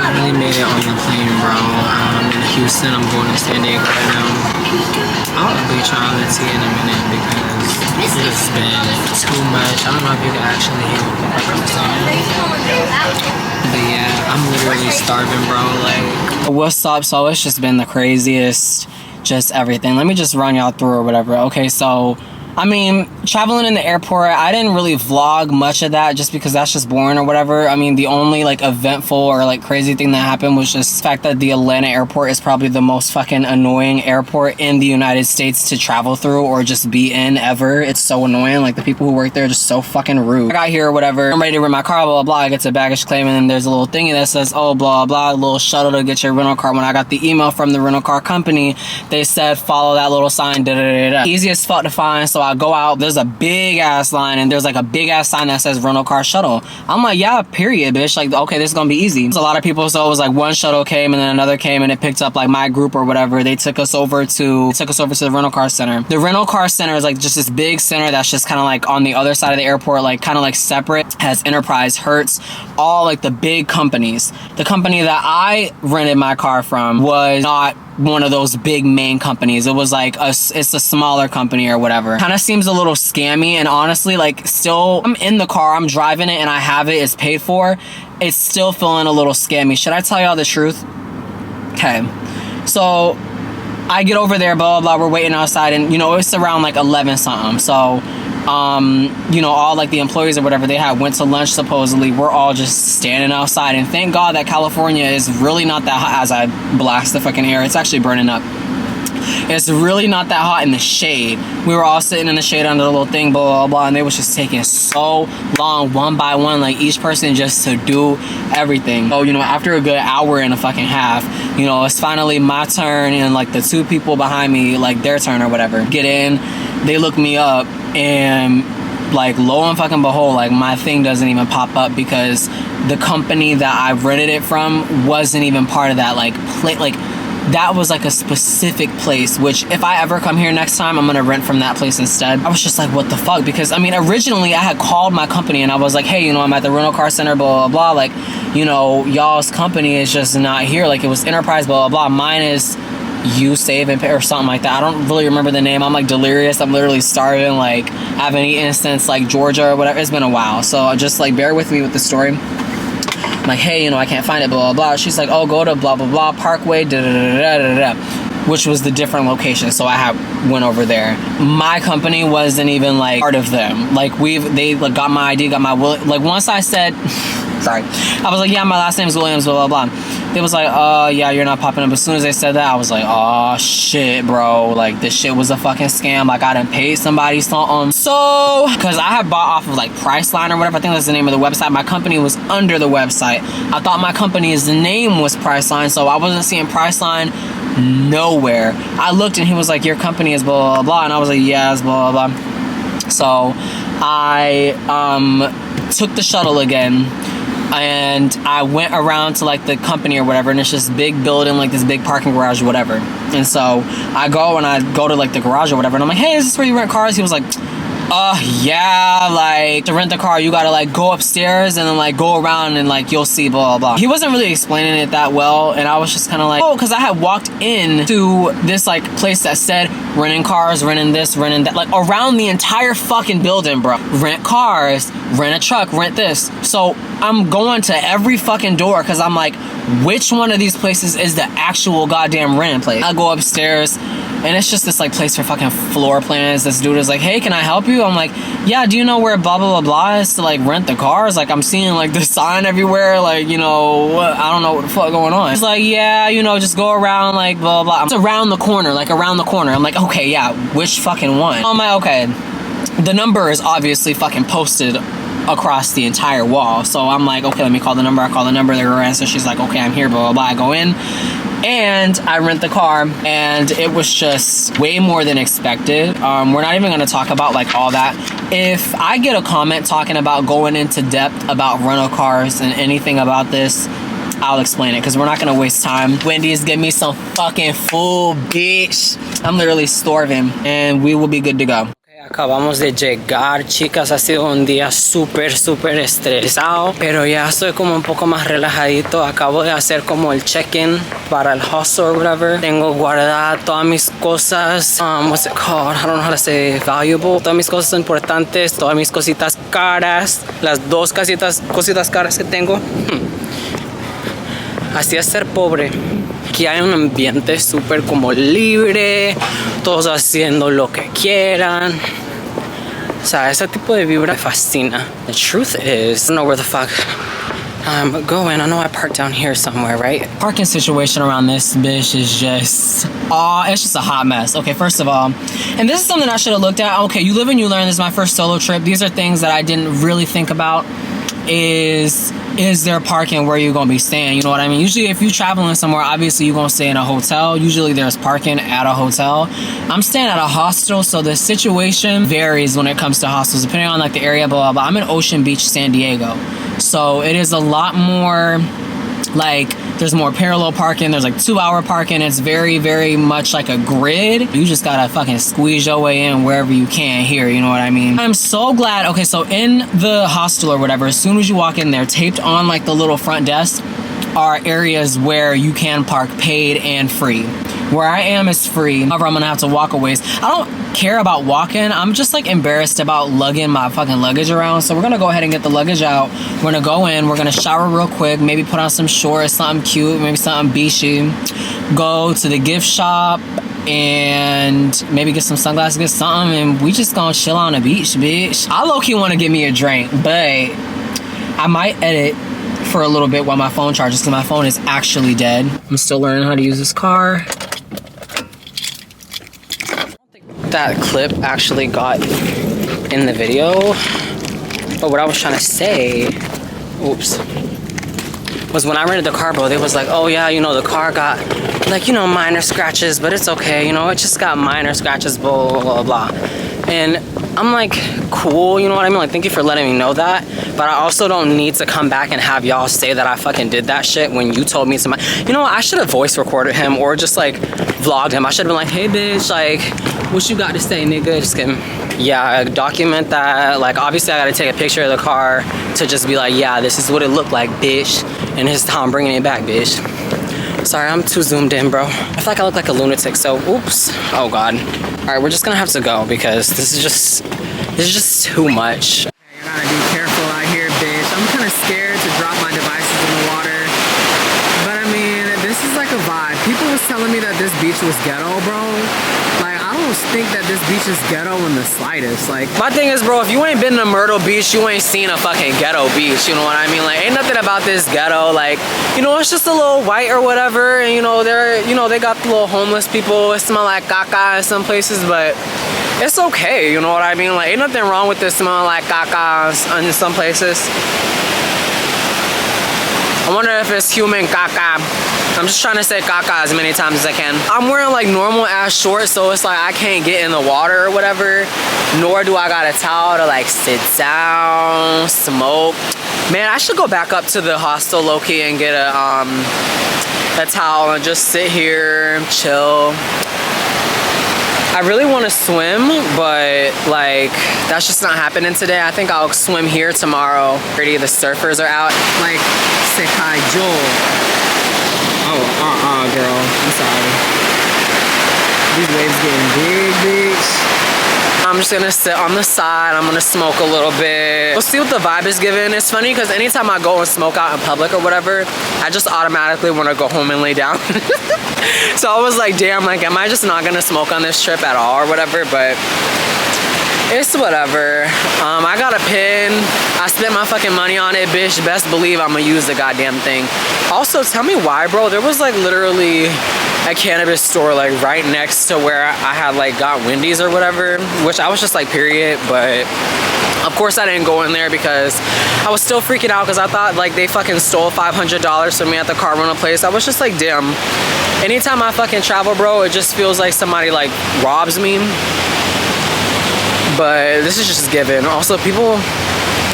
finally made it on the plane, bro. I'm in Houston. I'm going to San Diego right now. I'll update y'all on the tea in a minute because it's been too much. I don't know if you can actually hear what I'm saying. But yeah, I'm literally starving, bro. Like, what's up? So it's just been the craziest, just everything. Let me just run y'all through or whatever. Okay, so I mean, traveling in the airport, I didn't really vlog much of that just because that's just boring or whatever. I mean, the only like eventful or like crazy thing that happened was just the fact that the Atlanta airport is probably the most fucking annoying airport in the United States to travel through or just be in ever. It's so annoying. Like the people who work there are just so fucking rude. I got here or whatever. I'm ready to rent my car, blah, blah, blah. I get to baggage claim and then there's a little thingy that says, oh, blah, blah, a little shuttle to get your rental car. When I got the email from the rental car company, they said, follow that little sign, da, da, da, da. Easy as fuck to find. So I go out, there's a big ass line and there's like a big ass sign that says rental car shuttle. I'm like, yeah, period, bitch. Like, okay, this is gonna be easy. There's a lot of people, so it was like one shuttle came and then another came and it picked up like my group or whatever. They took us over to the rental car center. The rental car center is like just this big center that's just kind of like on the other side of the airport, like kind of like separate. Has Enterprise, Hertz, all like the big companies. The company that I rented my car from was not one of those big main companies. It was like it's a smaller company or whatever. Kind of seems a little scammy, and honestly, like, still, I'm in the car, I'm driving it and I have it, it's paid for. It's still feeling a little scammy. Should I tell y'all the truth? Okay, so I get over there, blah, blah, blah, we're waiting outside, and you know, it's around like 11 something. So you know, all like the employees or whatever, they had went to lunch supposedly. We're all just standing outside, and thank God that California is really not that hot. As I blast the fucking air, it's actually burning up. It's really not that hot in the shade. We were all sitting in the shade under the little thing, blah, blah, blah, and they was just taking so long, one by one, like each person just to do everything. So, you know, after a good hour and a fucking half, you know, it's finally my turn, and like the two people behind me, like their turn or whatever, get in, they look me up, and like lo and fucking behold, like my thing doesn't even pop up because the company that I rented it from wasn't even part of that like that was like a specific place, which if I ever come here next time, I'm gonna rent from that place instead. I was just like, what the fuck? Because I mean, originally I had called my company and I was like, hey, you know, I'm at the rental car center, blah, blah, blah. Like, you know, y'all's company is just not here. Like, it was Enterprise, blah, blah, blah. Mine is You Save and Pay or something like that. I don't really remember the name. I'm like delirious. I'm literally starving. Like, I haven't eaten since like Georgia or whatever. It's been a while. So just like bear with me with the story. I'm like, hey, you know, I can't find it, blah, blah, blah. She's like, oh, go to blah, blah, blah, Parkway, da, da, da, da, da, da, which was the different location. So I went over there. My company wasn't even like part of them. Like they like got my ID, got my, like once I said, sorry, I was like, yeah, my last name is Williams, blah, blah, blah. They was like, yeah, you're not popping up. As soon as they said that, I was like, oh shit, bro. Like, this shit was a fucking scam. Like, I done paid somebody something. So, because I had bought off of like Priceline or whatever. I think that's the name of the website. My company was under the website. I thought my company's name was Priceline, so I wasn't seeing Priceline nowhere. I looked and he was like, your company is blah, blah, blah. And I was like, yeah, it's blah, blah, blah. So, I took the shuttle again. And I went around to like the company or whatever, and it's just big building, like this big parking garage or whatever. And so I go to like the garage or whatever, and I'm like, hey, is this where you rent cars? He was like, yeah, like to rent the car you gotta like go upstairs and then like go around and like you'll see blah, blah, blah. He wasn't really explaining it that well, and I was just kind of like, oh, because I had walked into this like place that said renting cars, renting this, renting that, like around the entire fucking building, bro. Rent cars, rent a truck, rent this. So I'm going to every fucking door because I'm like, which one of these places is the actual goddamn renting place? I go upstairs and it's just this like place for fucking floor plans. This dude is like, hey, can I help you? I'm like, yeah, do you know where blah, blah, blah, blah is to like rent the cars? Like, I'm seeing like the sign everywhere, like, you know, I don't know what the fuck going on. He's like, yeah, you know, just go around like blah, blah. It's around the corner, like around the corner. I'm like, okay, yeah, which fucking one? I'm like, okay, the number is obviously fucking posted across the entire wall. So I'm like, okay, let me call the number. I call the number, they're gonna answer. She's like, okay, I'm here, blah, blah, blah. I go in and I rent the car, and it was just way more than expected. We're not even gonna talk about like all that. If I get a comment talking about going into depth about rental cars and anything about this, I'll explain it, because we're not gonna waste time. Wendy's, give me some fucking food, bitch. I'm literally starving, and we will be good to go. Acabamos de llegar, chicas, ha sido un día súper estresado, pero ya estoy como un poco más relajadito. Acabo de hacer como el check-in para el hostel or whatever. Tengo guardadas todas mis cosas, what's it called, I don't know how to say, valuable, todas mis cosas importantes, todas mis cositas caras, las dos cositas caras que tengo. Así es ser pobre. Aquí hay un ambiente súper como libre, todos haciendo lo que quieran. O sea, ese tipo de vibra me fascina. The truth is, I don't know where the fuck I'm going. I know I parked down here somewhere, right? Parking situation around this bitch is just, it's just a hot mess. Okay, first of all, and this is something I should have looked at. Okay, you live and you learn. This is my first solo trip. These are things that I didn't really think about. Is there parking where you're gonna be staying? You know what I mean? Usually if you're traveling somewhere, obviously you're gonna stay in a hotel. Usually there's parking at a hotel. I'm staying at a hostel, so the situation varies when it comes to hostels, depending on like the area, blah, blah, blah. I'm in Ocean Beach, San Diego. So it is a lot more like, there's more parallel parking. There's like 2-hour parking. It's very much like a grid. You just gotta fucking squeeze your way in wherever you can here, you know what I mean? I'm so glad. Okay, so in the hostel or whatever, as soon as you walk in there, taped on like the little front desk are areas where you can park paid and free. Where I am is free. However, I'm gonna have to walk a ways. I don't care about walking. I'm just like embarrassed about lugging my fucking luggage around. So we're gonna go ahead and get the luggage out. We're gonna go in, we're gonna shower real quick, maybe put on some shorts, something cute, maybe something beachy. Go to the gift shop and maybe get some sunglasses, get something, and we just gonna chill on the beach, bitch. I low-key wanna get me a drink, but I might edit for a little bit while my phone charges because my phone is actually dead. I'm still learning how to use this car. That clip actually got in the video, but what I was trying to say, was when I rented the car, bro, they was like, oh yeah, you know, the car got like, you know, minor scratches, but it's okay, you know, it just got minor scratches, blah, blah, blah, blah. And I'm like, cool, you know what I mean? Like, thank you for letting me know that, but I also don't need to come back and have y'all say that I fucking did that shit when you told me to you know what, I should have voice recorded him or just like vlogged him. I should have been like, hey bitch, like, what you got to say, nigga? Just kidding. Yeah, document that. Like, obviously I gotta take a picture of the car to just be like, yeah, this is what it looked like, bitch, and this is how I'm bringing it back, bitch. Sorry, I'm too zoomed in, bro. I feel like I look like a lunatic, so oops. Oh god. All right, we're just gonna have to go because this is just too much. You gotta be careful out here, bitch. I'm kind of scared to drop my devices in the water, but I mean, this is like a vibe. People was telling me that this beach was ghetto, bro. Like, I don't think that this beach is ghetto in the slightest. Like, my thing is, bro, if you ain't been to Myrtle Beach, you ain't seen a fucking ghetto beach, you know what I mean? Like, ain't nothing about this ghetto. Like, you know, it's just a little white or whatever, and you know, they got the little homeless people. It smell like caca in some places, but it's okay, you know what I mean? Like, ain't nothing wrong with this smelling like caca in some places. I wonder if it's human caca. I'm just trying to say caca as many times as I can. I'm wearing like normal ass shorts, so it's like I can't get in the water or whatever, nor do I got a towel to like sit down, smoke. Man, I should go back up to the hostel low-key and get a towel and just sit here, chill. I really want to swim, but like that's just not happening today. I think I'll swim here tomorrow. Already the surfers are out. Like Sekai Joel. Oh, girl, I'm sorry. These waves getting big, bitch. I'm just gonna sit on the side. I'm gonna smoke a little bit. We'll see what the vibe is giving. It's funny because anytime I go and smoke out in public or whatever, I just automatically want to go home and lay down. So I was like, damn, like, am I just not gonna smoke on this trip at all or whatever? But it's whatever. I got a pen. I spent my fucking money on it, bitch. Best believe I'm gonna use the goddamn thing. Also, tell me why, bro. There was like literally a cannabis store like right next to where I had like got Wendy's or whatever, which I was just like, period. But of course I didn't go in there because I was still freaking out because I thought like they fucking stole $500 from me at the car rental place. I was just like, damn. Anytime I fucking travel, bro, it just feels like somebody like robs me. But this is just given. Also, people,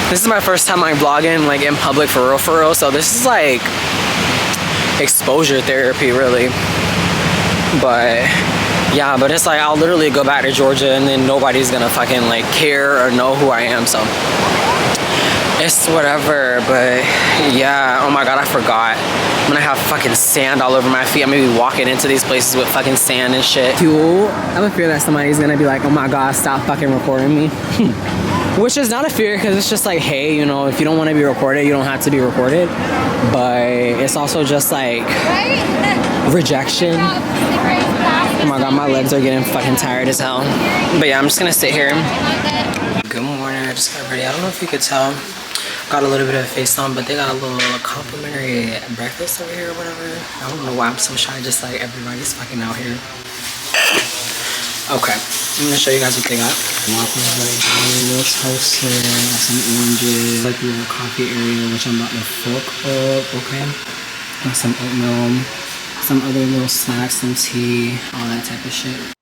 this is my first time like vlogging like in public for real. So this is like exposure therapy, really. But Yeah, but it's like I'll literally go back to Georgia and then nobody's gonna fucking like care or know who I am, so it's whatever. But yeah, oh my god, I forgot. I'm gonna have fucking sand all over my feet. I'm gonna be walking into these places with fucking sand and shit. Fuel. I have a fear that somebody's gonna be like, oh my god, stop fucking recording me. Which is not a fear, because it's just like, hey, you know, if you don't want to be recorded, you don't have to be recorded. But it's also just like rejection. Oh my god, my legs are getting fucking tired as hell. But yeah, I'm just gonna sit here. Good morning, I just got ready. I don't know if you could tell. Got a little bit of a face on, but they got a little complimentary breakfast over here or whatever. I don't know why I'm so shy, just like everybody's fucking out here. Okay, I'm gonna show you guys what they got. Waffles right here, little toaster, some oranges, like a little coffee area, which I'm about to fork up, okay? Got some oatmeal, some other little snacks, some tea, all that type of shit.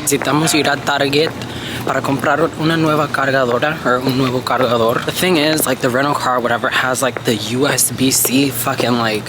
Necesitamos ir a Target para comprar una nueva cargadora or un nuevo cargador. The thing is, like the rental car, whatever, has like the USB-C fucking like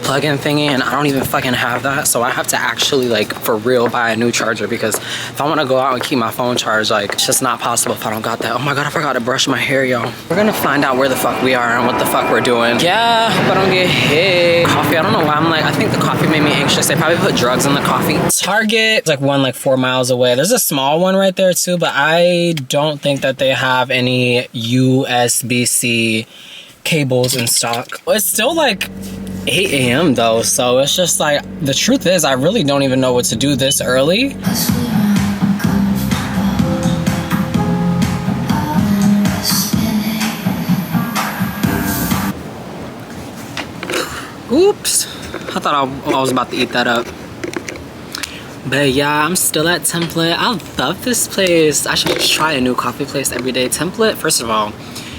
plug-in thingy, and I don't even fucking have that, so I have to actually like for real buy a new charger, because if I want to go out and keep my phone charged, like it's just not possible if I don't got that. Oh my god, I forgot to brush my hair, yo. We're gonna find out where the fuck we are and what the fuck we're doing. Yeah, hope I don't get hit. Coffee, I don't know why I'm like, I think the coffee made me anxious. They probably put drugs in the coffee. Target, it's like one like 4 miles away. There's a small one right there too, but I don't think that they have any USB-C cables in stock. It's still like 8 a.m. though, so it's just like, the truth is I really don't even know what to do this early. Oops, I thought I was about to eat that up. But yeah, I'm still at Template. I love this place. I should try a new coffee place every day. Template, first of all,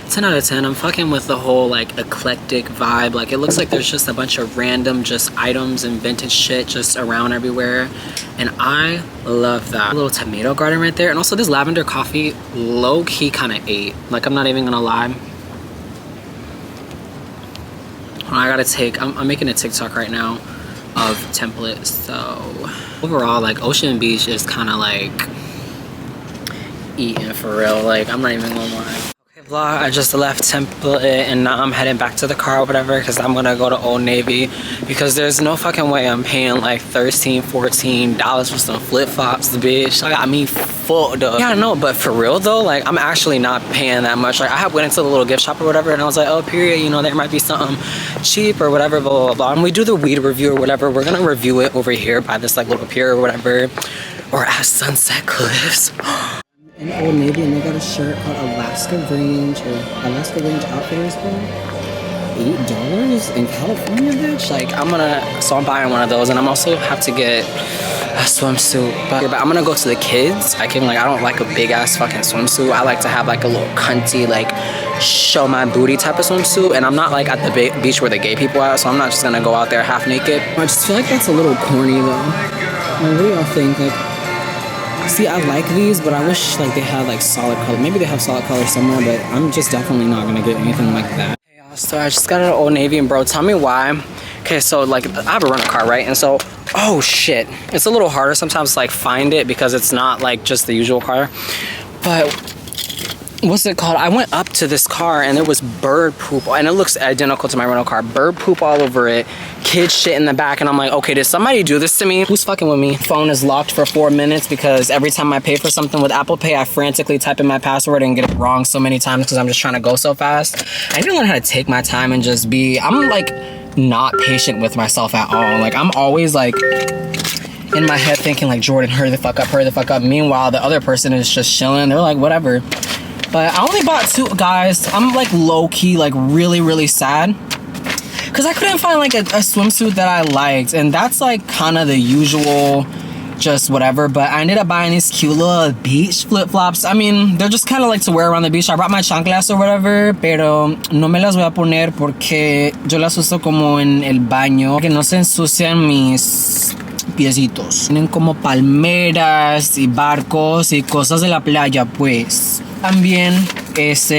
10 out of 10. I'm fucking with the whole like eclectic vibe. Like it looks like there's just a bunch of random just items and vintage shit just around everywhere, and I love that. A little tomato garden right there, and also this lavender coffee low-key kind of ate. Like I'm not even gonna lie. I gotta take, I'm making a TikTok right now of Template. So overall, like Ocean Beach is kind of like eating for real. Like I'm not even gonna lie. Vlog, I just left Template and now I'm heading back to the car or whatever, because I'm gonna go to Old Navy, because there's no fucking way I'm paying like $13, $14 for some flip-flops, bitch. I got me fucked up. Yeah, I know, but for real though, like I'm actually not paying that much. Like I went into the little gift shop or whatever and I was like, oh period, you know, there might be something cheap or whatever, blah blah blah. And we do the weed review or whatever. We're gonna review it over here by this like little pier or whatever, or at Sunset Cliffs. In Old Navy, and they got a shirt called Alaska Range Outfitters, bro. $8 in California, bitch. Like I'm buying one of those, and I'm also have to get a swimsuit. But I'm gonna go to the kids. I don't like a big ass fucking swimsuit. I like to have like a little cunty, like show my booty type of swimsuit, and I'm not like at the beach where the gay people are, so I'm not just gonna go out there half naked. I just feel like that's a little corny though. Like, what do y'all think? Like, see, I like these, but I wish like they had like solid color. Maybe they have solid color somewhere, but I'm just definitely not gonna get anything like that. Hey, so I just got an Old Navy, and bro, tell me why. Okay, so like I have a rental car, right? And so, oh shit, it's a little harder sometimes to like find it because it's not like just the usual car. But what's it called? I went up to this car and there was bird poop, and it looks identical to my rental car. Bird poop all over it, kid shit in the back, and I'm like, okay, did somebody do this to me? Who's fucking with me? Phone is locked for 4 minutes because every time I pay for something with Apple Pay, I frantically type in my password and get it wrong so many times because I'm just trying to go so fast. I need to learn how to take my time and just be, I'm like not patient with myself at all. Like I'm always like in my head thinking like, Jordan, hurry the fuck up, hurry the fuck up. Meanwhile, the other person is just chilling. They're like, whatever. But I only bought 2, guys. I'm like low-key, like really sad, because I couldn't find like a swimsuit that I liked, and that's like kind of the usual just whatever. But I ended up buying these cute little beach flip-flops. I mean, they're just kind of like to wear around the beach. I brought my chanclas or whatever, pero no me las voy a poner porque yo las uso como en el baño, que no se ensucian mis piecitos. Tienen como palmeras y barcos y cosas de la playa, pues. También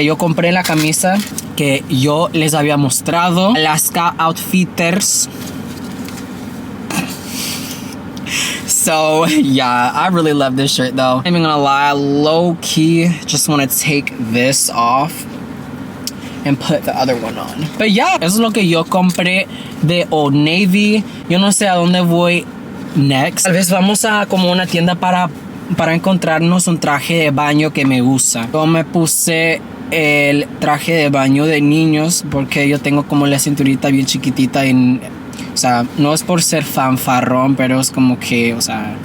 yo compré la camisa que yo les había mostrado. Alaska Outfitters. So yeah, I really love this shirt though. I'm not even gonna lie, low key just want to take this off and put the other one on. But yeah, eso es lo que yo compré de Old Navy. Yo no sé a dónde voy next. Tal vez vamos a como una tienda para encontrarnos un traje de baño que me gusta. Yo me puse el traje de baño de niños porque yo tengo como la cinturita bien chiquitita y, o sea, no es por ser fanfarrón, pero es como que, o sea,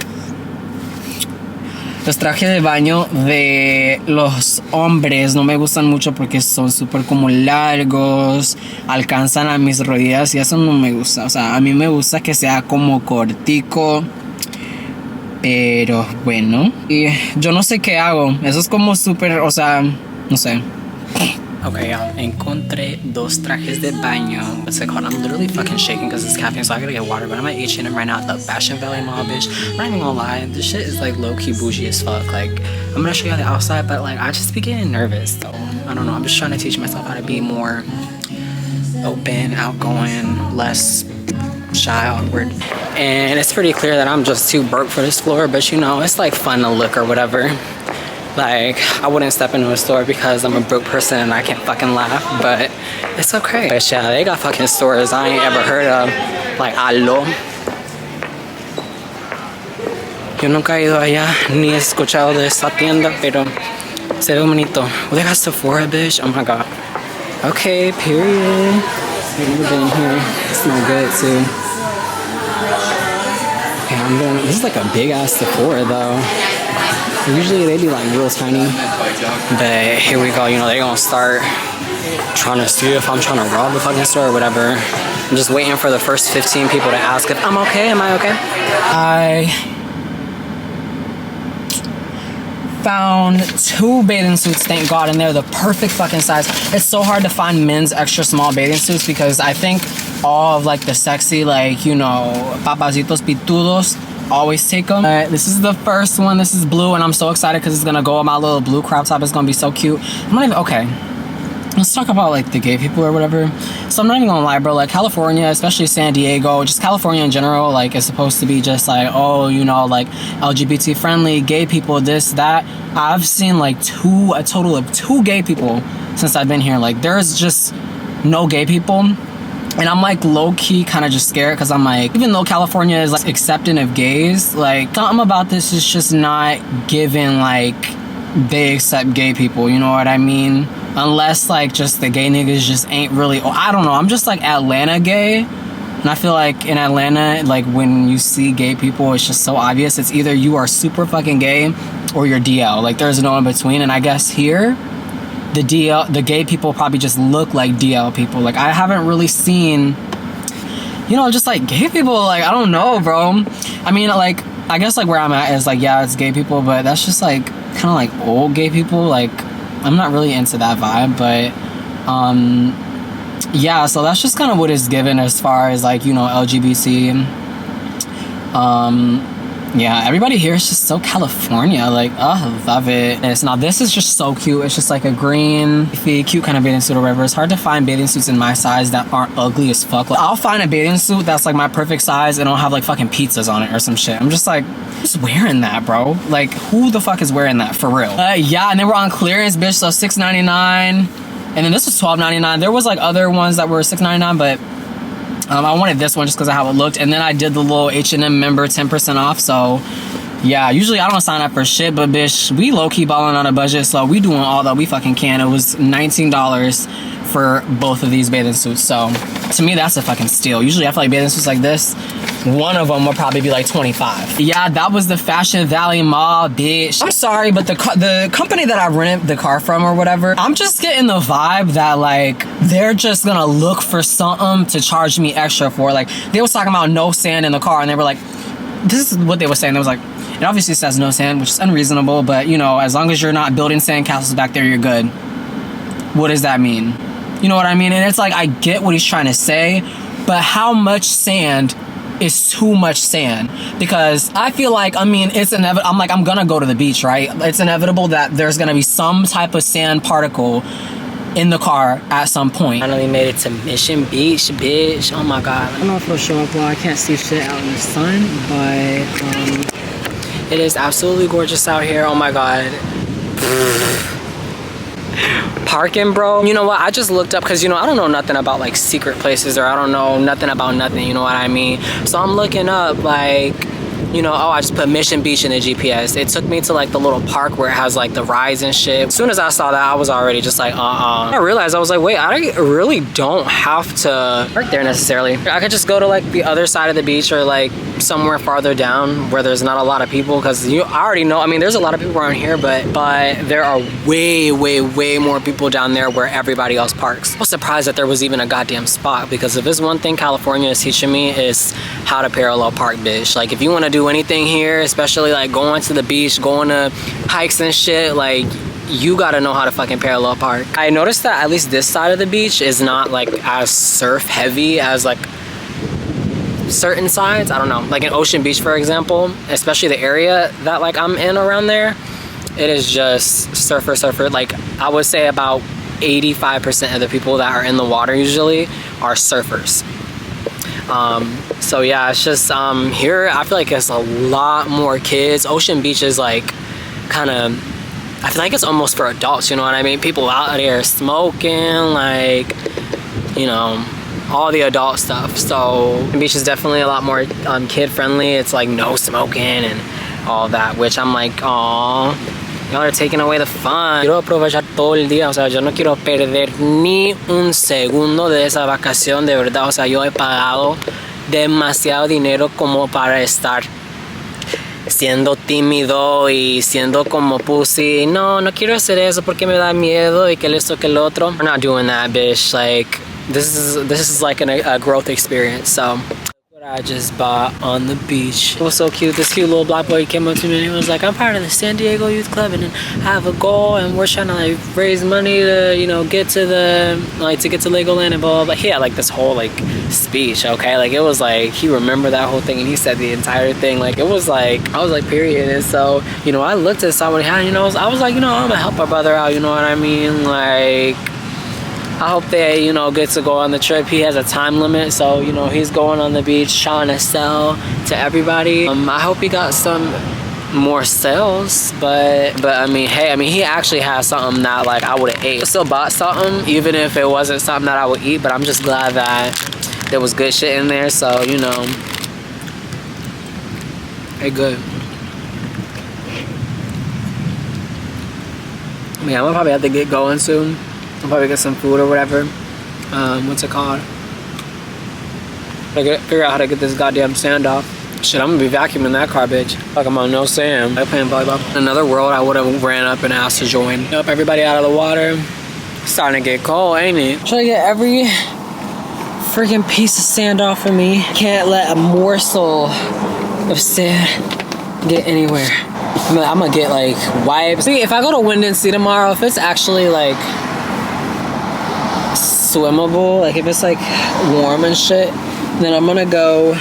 los trajes de baño de los hombres no me gustan mucho porque son súper como largos, alcanzan a mis rodillas y eso no me gusta. O sea, a mí me gusta que sea como cortico, pero bueno. Y yo no sé qué hago. Eso es como súper, o sea, no sé. Okay, encontré dos trajes de baño. What's it called? I'm literally fucking shaking because it's caffeine, so I gotta get water. But I'm at H&M right now at the Fashion Valley Mall, bitch. I'm not even gonna lie, this shit is like low-key bougie as fuck. Like, I'm gonna show you the outside, but like, I just be getting nervous though. I don't know, I'm just trying to teach myself how to be more open, outgoing, less shy, awkward. And it's pretty clear that I'm just too broke for this floor, but you know, it's like fun to look or whatever. Like, I wouldn't step into a store because I'm a broke person and I can't fucking laugh, but it's okay. But yeah, they got fucking stores I ain't ever heard of, like Alo. Yo nunca he ido allá ni he escuchado de esta tienda, pero se ve bonito. Oh, they got Sephora, bitch. Oh my god. Okay, period. I've never been here. It smells good too. Okay, I'm going. This is like a big ass Sephora though. Usually they be like real tiny, but here we go. You know, they gonna start trying to see if I'm trying to rob the fucking store or whatever. I'm just waiting for the first 15 people to ask if I'm okay. Am I okay? I found two bathing suits, thank God, and they're the perfect fucking size. It's so hard to find men's extra small bathing suits because I think all of like the sexy, like, you know, papacitos pitudos always take them. This is the first one. This is blue and I'm so excited because it's gonna go on my little blue crop top. It's gonna be so cute. I'm not even, okay, let's talk about like the gay people or whatever. So I'm not even gonna lie, bro, like California, especially San Diego, just California in general, like it's supposed to be just like, oh, you know, like LGBT friendly, gay people, this, that. I've seen like a total of 2 gay people since I've been here. Like there's just no gay people. And I'm like low-key kind of just scared because I'm like, even though California is like accepting of gays, like something about this is just not given like they accept gay people, you know what I mean? Unless like just the gay niggas just ain't really, oh, I don't know, I'm just like Atlanta gay. And I feel like in Atlanta, like when you see gay people, it's just so obvious. It's either you are super fucking gay or you're DL. Like there's no in between. And I guess here, the gay people probably just look like DL people. Like I haven't really seen, you know, just like gay people. Like I don't know, bro. I mean, like I guess like where I'm at is like, yeah, it's gay people, but that's just like kind of like old gay people. Like I'm not really into that vibe, but yeah, so that's just kind of what is given as far as like, you know, LGBT. Yeah, everybody here is just so California. Like, oh, I love it. And now this is just so cute. It's just like a green, cute kind of bathing suit or whatever. It's hard to find bathing suits in my size that aren't ugly as fuck. Like, I'll find a bathing suit that's like my perfect size and it'll have like fucking pizzas on it or some shit. I'm just like, who's wearing that, bro? Like, who the fuck is wearing that for real? Yeah, and they were on clearance, bitch. So $6.99. And then this was $12.99. There was like other ones that were $6.99, but I wanted this one just because of how it looked. And then I did the little H&M member 10% off. So yeah, usually I don't sign up for shit, but bitch, we low-key balling on a budget, so we doing all that we fucking can. It was $19 for both of these bathing suits. So to me, that's a fucking steal. Usually I feel like bathing suits like this, one of them would probably be like $25. Yeah, that was the Fashion Valley Mall, bitch. I'm sorry, but the company that I rented the car from or whatever, I'm just getting the vibe that like they're just gonna look for something to charge me extra for. Like they was talking about no sand in the car, and they were like, this is what they were saying. They was like, it obviously says no sand, which is unreasonable, but you know, as long as you're not building sand castles back there, you're good. What does that mean? You know what I mean? And it's like, I get what he's trying to say, but how much sand is too much sand, because I feel like, I mean, it's inevitable. I'm gonna go to the beach, right? It's inevitable that there's gonna be some type of sand particle in the car at some point. Finally made it to Mission Beach, bitch. Oh my god. I don't know if it'll show up well. I can't see shit out in the sun, but it is absolutely gorgeous out here. Oh my god. Parking, bro. You know what? I just looked up, because, you know, I don't know nothing about like secret places, or I don't know nothing about nothing, you know what I mean? So I'm looking up, like, you know, oh, I just put Mission Beach in the GPS. It took me to like the little park where it has like the rides and shit. As soon as I saw that, I was already just like, I realized, I was like, wait, I really don't have to park there necessarily. I could just go to like the other side of the beach, or like somewhere farther down where there's not a lot of people, because I already know, I mean, there's a lot of people around here, but there are way more people down there where everybody else parks. I was surprised that there was even a goddamn spot, because if there's one thing California is teaching me, is how to parallel park, bitch. Like, if you want to do anything here, especially like going to the beach, going to hikes and shit, like, you gotta know how to fucking parallel park. I noticed that at least this side of the beach is not like as surf heavy as like certain sides. I don't know, like in Ocean Beach, for example, especially the area that like I'm in around there, it is just surfer. Like, I would say about 85% of the people that are in the water usually are surfers. So yeah, it's just here I feel like it's a lot more kids. Ocean Beach is like kind of, I feel like it's almost for adults, you know what I mean? People out there smoking, like, you know, all the adult stuff. So the beach is definitely a lot more kid friendly. It's like no smoking and all that, which I'm like, aw, y'all are taking away the fun. Quiero aprovechar todo el día, o sea, yo no quiero perder ni un segundo de esa vacación, de verdad. O sea, yo he pagado demasiado dinero como para estar siendo tímido y siendo como pussy. No quiero hacer eso porque me da miedo y que esto que el otro. We're not doing that, bitch. Like, this is like a growth experience. So what I just bought on the beach. It was so cute. This cute little black boy came up to me and he was like, I'm part of the San Diego Youth Club and I have a goal and we're trying to like raise money to, you know, get to the, like, to get to Legoland and blah, blah, blah. He had like this whole like speech, okay? Like, it was like, he remembered that whole thing and he said the entire thing. Like, it was like, I was like, period. And so, you know, I looked at someone, you know, I was like, you know, I'm gonna help my brother out, you know what I mean? Like, I hope they, you know, get to go on the trip. He has a time limit, so, you know, he's going on the beach trying to sell to everybody. I hope he got some more sales, but I mean, hey, I mean, he actually has something that like I would have ate. I still bought something, even if it wasn't something that I would eat, but I'm just glad that there was good shit in there, so, you know, hey, good. I mean, I'm gonna probably have to get going soon. I'll probably get some food or whatever. What's it called? Figure out how to get this goddamn sand off. Shit, I'm gonna be vacuuming that car, bitch. Fuck, I'm on no sand. I'm playing volleyball. In another world, I would have ran up and asked to join. Up everybody out of the water. It's starting to get cold, ain't it? Trying to get every freaking piece of sand off of me. Can't let a morsel of sand get anywhere. I'm gonna get like wipes. See, if I go to Wind & Sea tomorrow, if it's actually like swimmable, like if it's like warm and shit, then I'm gonna go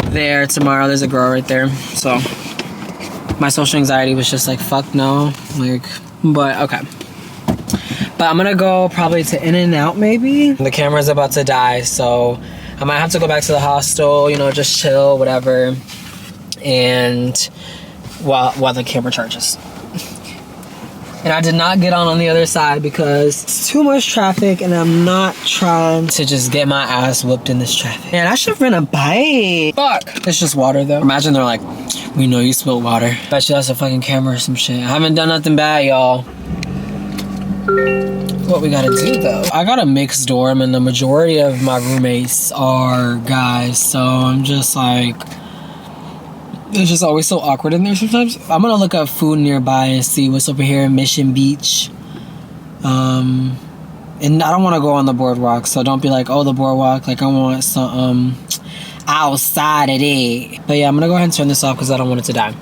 there tomorrow. There's a girl right there. So my social anxiety was just like, fuck no. Like, but okay. But I'm gonna go probably to In-N-Out maybe. The camera's about to die, so I might have to go back to the hostel, you know, just chill, whatever. And while the camera charges. And I did not get on the other side because it's too much traffic and I'm not trying to just get my ass whooped in this traffic. Man, I should rent a bike. Fuck. It's just water though. Imagine they're like, we know you spilled water. Bet you that's a fucking camera or some shit. I haven't done nothing bad, y'all. What we gotta do though. I got a mixed dorm and the majority of my roommates are guys. So I'm just like, it's just always so awkward in there sometimes. I'm gonna look up food nearby and see what's over here in Mission Beach. And I don't want to go on the boardwalk, so don't be like, oh, the boardwalk. Like, I want some outside of it. But yeah, I'm gonna go ahead and turn this off because I don't want it to die.